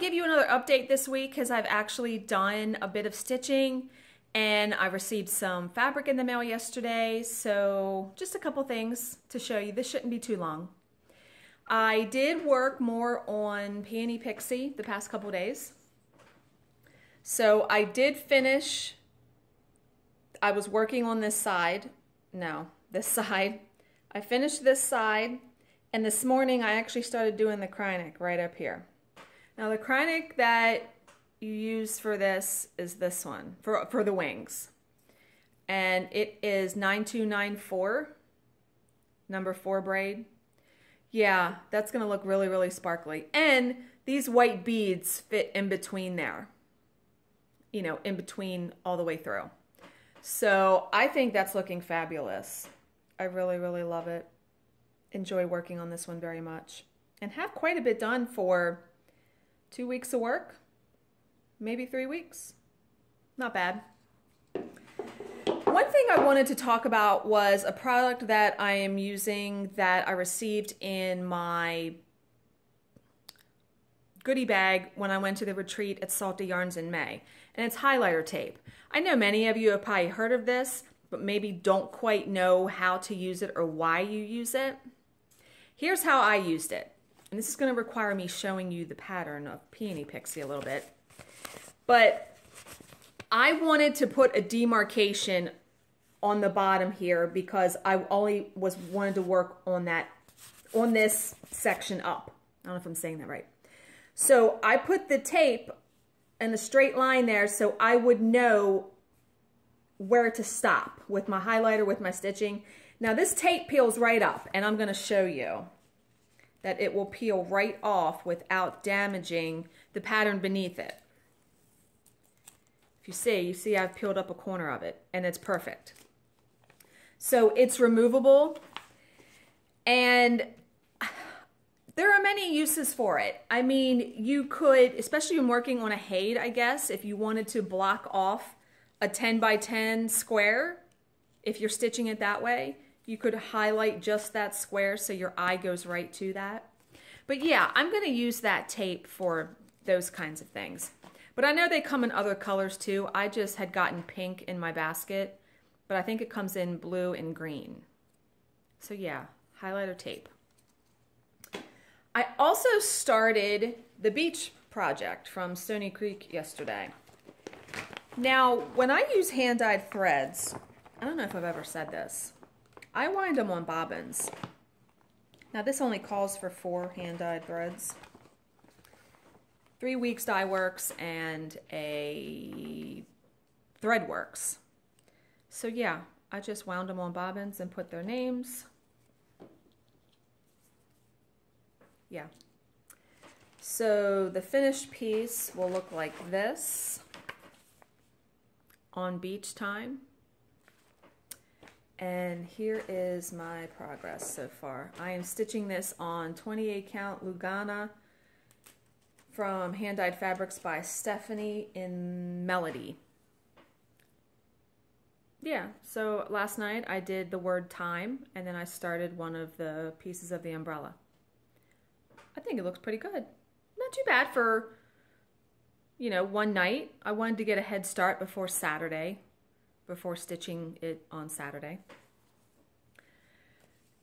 give you another update this week because I've actually done a bit of stitching and I received some fabric in the mail yesterday. So just a couple things to show you. This shouldn't be too long. I did work more on Peony Pixie the past couple days. So I did finish, I was working on this side. No, this side. I finished this side, and this morning I actually started doing the Kreinik right up here. Now the Kreinik that you use for this is this one, for the wings. And it is 9294, number 4 braid. Yeah, that's gonna look really, really sparkly. And these white beads fit in between there. You know, in between all the way through. So I think that's looking fabulous. I really, really love it. Enjoy working on this one very much. And have quite a bit done for 2 weeks of work. Maybe 3 weeks. Not bad. One thing I wanted to talk about was a product that I am using that I received in my goodie bag when I went to the retreat at Salty Yarns in May. And it's highlighter tape. I know many of you have probably heard of this, but maybe don't quite know how to use it or why you use it. Here's how I used it. And this is going to require me showing you the pattern of Peony Pixie a little bit. But I wanted to put a demarcation on the bottom here because I only wanted to work on this section up. I don't know if I'm saying that right. So I put the tape and the straight line there so I would know where to stop with my highlighter, with my stitching. Now this tape peels right up, and I'm going to show you that it will peel right off without damaging the pattern beneath it. If you see I've peeled up a corner of it, and it's perfect. So it's removable, and there are many uses for it. I mean, you could, especially when working on a HAID, I guess, if you wanted to block off a 10 by 10 square, if you're stitching it that way, you could highlight just that square so your eye goes right to that. But yeah, I'm gonna use that tape for those kinds of things. But I know they come in other colors too. I just had gotten pink in my basket, but I think it comes in blue and green. So yeah, highlighter tape. I also started the beach project from Stony Creek yesterday. Now, when I use hand-dyed threads, I don't know if I've ever said this, I wind them on bobbins. Now this only calls for 4 hand-dyed threads, 3 weeks dye works, and a thread works. So yeah, I just wound them on bobbins and put their names. Yeah. So the finished piece will look like this on beach time. And here is my progress so far. I am stitching this on 28 count Lugana from Hand Dyed Fabrics by Stephanie in Melody. Yeah, so last night I did the word time, and then I started one of the pieces of the umbrella. I think it looks pretty good. Not too bad for, you know, one night. I wanted to get a head start before Saturday, before stitching it on Saturday.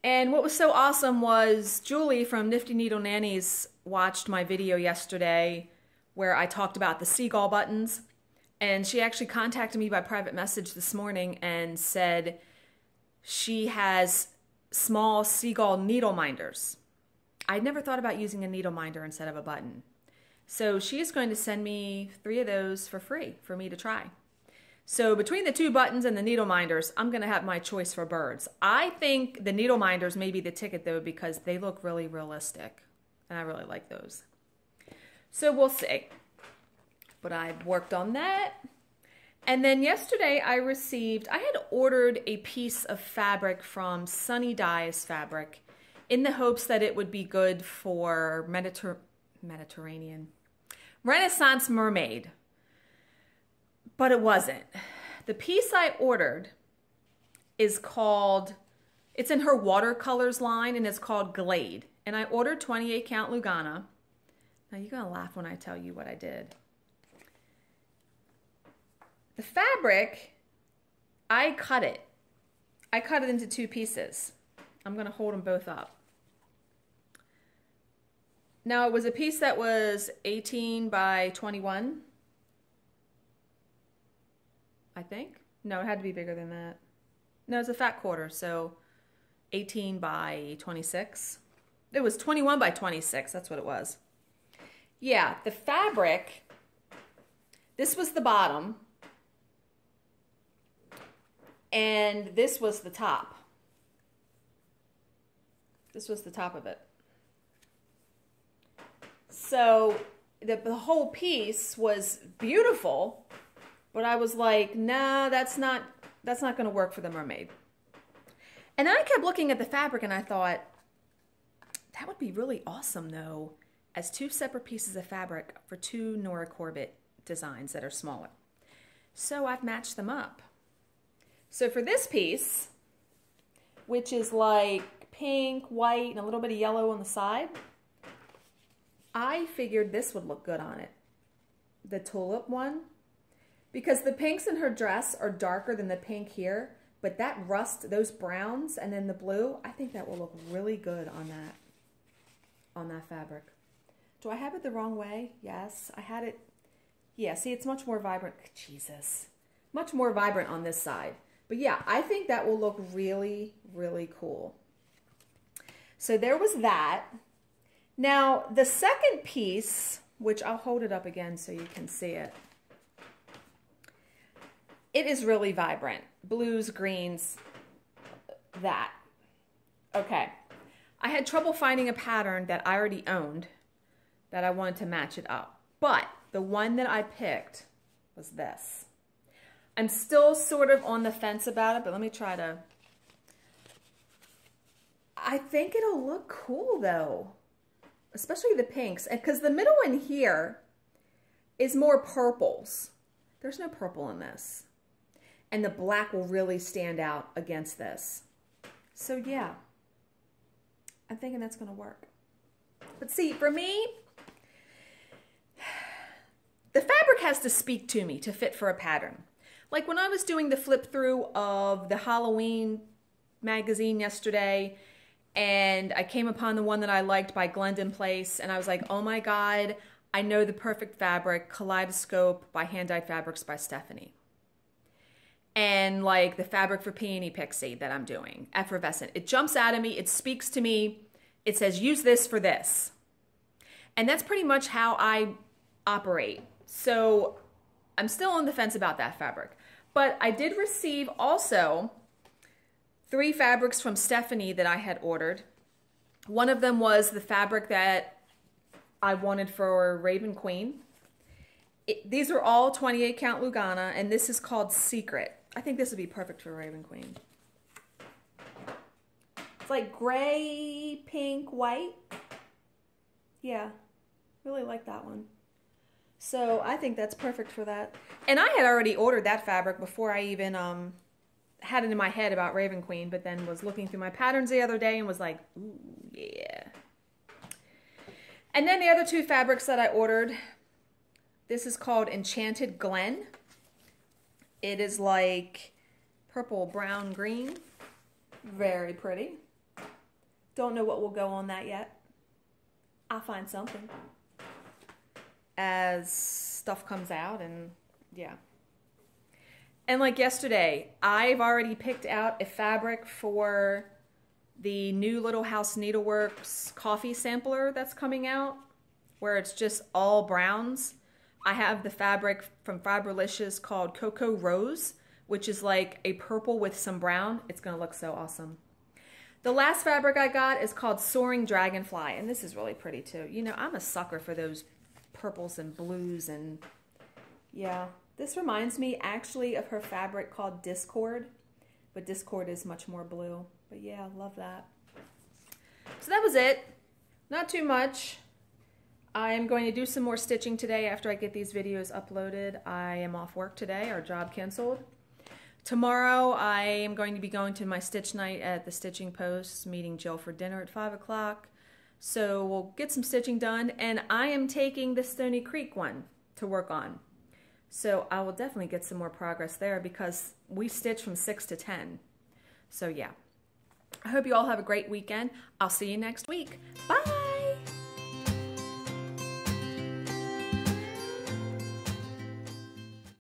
And what was so awesome was Julie from Nifty Needle Nannies watched my video yesterday where I talked about the seagull buttons. And she actually contacted me by private message this morning and said she has small seagull needle minders. I'd never thought about using a needle minder instead of a button. So she is going to send me 3 of those for free for me to try. So between the 2 buttons and the needle minders, I'm going to have my choice for birds. I think the needle minders may be the ticket though because they look really realistic and I really like those. So we'll see. But I've worked on that. And then yesterday I had ordered a piece of fabric from Sunny Dyes Fabric in the hopes that it would be good for Mediterranean Renaissance Mermaid. But it wasn't. The piece I ordered is called, it's in her watercolors line and it's called Glade. And I ordered 28 count Lugana. Now you're gonna laugh when I tell you what I did. The fabric, I cut it. I cut it into 2 pieces. I'm gonna hold them both up. Now it was a piece that was 18 by 21. I think. No, it had to be bigger than that. No, it's a fat quarter, so 18 by 26. It was 21 by 26, that's what it was. Yeah, the fabric, this was the bottom, and this was the top. This was the top of it. So the whole piece was beautiful, but I was like, nah, that's not going to work for the mermaid. And I kept looking at the fabric and I thought, that would be really awesome though, as 2 separate pieces of fabric for 2 Nora Corbett designs that are smaller. So I've matched them up. So for this piece, which is like pink, white, and a little bit of yellow on the side, I figured this would look good on it. The tulip one. Because the pinks in her dress are darker than the pink here, but that rust, those browns, and then the blue, I think that will look really good on that fabric. Do I have it the wrong way? Yes, I had it. Yeah, see, it's much more vibrant. Jesus. Much more vibrant on this side. But yeah, I think that will look really, really cool. So there was that. Now, the second piece, which I'll hold it up again so you can see it. It is really vibrant. Blues, greens, that. Okay. I had trouble finding a pattern that I already owned that I wanted to match it up. But the one that I picked was this. I'm still sort of on the fence about it, but let me try to... I think it'll look cool though. Especially the pinks. Because the middle one here is more purples. There's no purple in this. And the black will really stand out against this. So yeah, I'm thinking that's gonna work. But see, for me, the fabric has to speak to me to fit for a pattern. Like when I was doing the flip through of the Halloween magazine yesterday, and I came upon the one that I liked by Glendon Place, and I was like, oh my God, I know the perfect fabric, Kaleidoscope by Hand Dyed Fabrics by Stephanie. And like the fabric for Peony Pixie that I'm doing, Effervescent. It jumps out at me, it speaks to me, it says use this for this. And that's pretty much how I operate. So I'm still on the fence about that fabric. But I did receive also 3 fabrics from Stephanie that I had ordered. One of them was the fabric that I wanted for Raven Queen. These are all 28 count Lugana, and this is called Secret. I think this would be perfect for Raven Queen. It's like gray, pink, white. Yeah, really like that one. So I think that's perfect for that. And I had already ordered that fabric before I even had it in my head about Raven Queen, but then was looking through my patterns the other day and was like, ooh, yeah. And then the other 2 fabrics that I ordered, this is called Enchanted Glen. It is like purple, brown, green. Very pretty. Don't know what will go on that yet. I'll find something as stuff comes out, and yeah. And like yesterday, I've already picked out a fabric for the new Little House Needleworks coffee sampler that's coming out, where it's just all browns. I have the fabric from Fibrelicious called Cocoa Rose, which is like a purple with some brown. It's gonna look so awesome. The last fabric I got is called Soaring Dragonfly, and this is really pretty too. You know, I'm a sucker for those purples and blues, and yeah. This reminds me actually of her fabric called Discord, but Discord is much more blue. But yeah, love that. So that was it. Not too much. I am going to do some more stitching today after I get these videos uploaded. I am off work today, our job canceled. Tomorrow I am going to be going to my stitch night at the Stitching Post, meeting Jill for dinner at 5 o'clock. So we'll get some stitching done, and I am taking the Stony Creek one to work on. So I will definitely get some more progress there because we stitch from 6 to 10. So yeah, I hope you all have a great weekend. I'll see you next week. Bye!